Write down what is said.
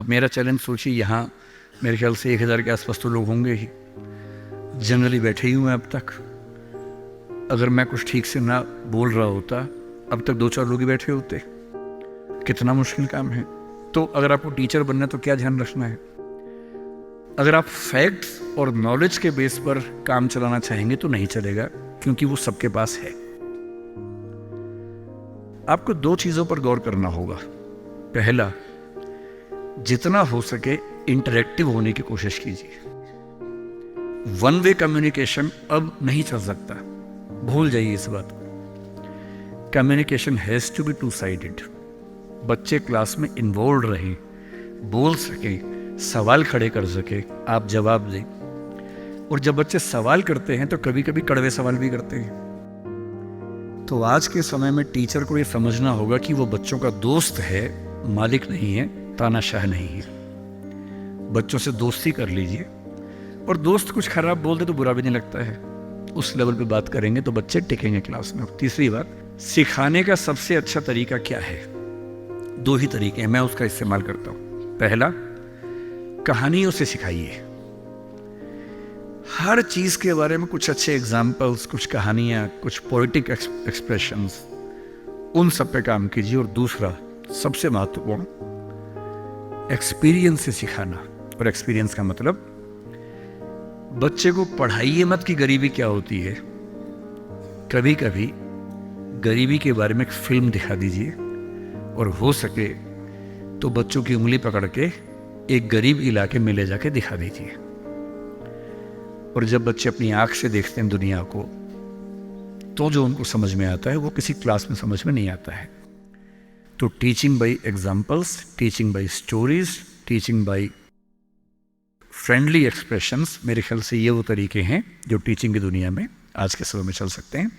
मेरा चैलेंज सोचिए, यहाँ मेरे ख्याल से 1000 के आसपास तो लोग होंगे ही। जनरली बैठे ही हूँ मैं अब तक। अगर मैं कुछ ठीक से ना बोल रहा होता, अब तक 2-4 लोग ही बैठे होते। कितना मुश्किल काम है। तो अगर आपको टीचर बनना है तो क्या ध्यान रखना है? अगर आप फैक्ट्स और नॉलेज के बेस पर काम चलाना चाहेंगे तो नहीं चलेगा, क्योंकि वो सबके पास है। आपको 2 चीजों पर गौर करना होगा। पहला, जितना हो सके इंटरेक्टिव होने की कोशिश कीजिए। वन वे कम्युनिकेशन अब नहीं चल सकता, भूल जाइए इस बात को। Communication has to be two sided. बच्चे क्लास में इन्वॉल्व रहें, बोल सके, सवाल खड़े कर सके, आप जवाब दें। और जब बच्चे सवाल करते हैं तो कभी कभी कड़वे सवाल भी करते हैं। तो आज के समय में टीचर को ये समझना होगा कि वो बच्चों का दोस्त है, मालिक नहीं है, तानाशाह नहीं है। बच्चों से दोस्ती कर लीजिए, और दोस्त कुछ खराब बोल दे तो बुरा भी नहीं लगता है। उस लेवल पे बात करेंगे तो बच्चे टिकेंगे क्लास में। तीसरी बात, सिखाने का सबसे अच्छा तरीका क्या है? 2 ही तरीके हैं, मैं उसका इस्तेमाल करता हूं। पहला, कहानियों से सिखाइए। हर चीज के बारे में कुछ अच्छे एग्जाम्पल्स, कुछ कहानियां, कुछ पोएटिक एक्सप्रेशंस, उन सब पे काम कीजिए। और दूसरा, सबसे महत्वपूर्ण, एक्सपीरियंस से सिखाना। और एक्सपीरियंस का मतलब, बच्चे को पढ़ाइए मत कि गरीबी क्या होती है। कभी कभी गरीबी के बारे में एक फिल्म दिखा दीजिए, और हो सके तो बच्चों की उंगली पकड़ के एक गरीब इलाके में ले जाके दिखा दीजिए। और जब बच्चे अपनी आंख से देखते हैं दुनिया को, तो जो उनको समझ में आता है वो किसी क्लास में समझ में नहीं आता है। तो teaching bye examples, teaching bye stories, teaching bye friendly expressions, मेरे ख्याल से ये वो तरीके हैं जो टीचिंग की दुनिया में आज के समय में चल सकते हैं।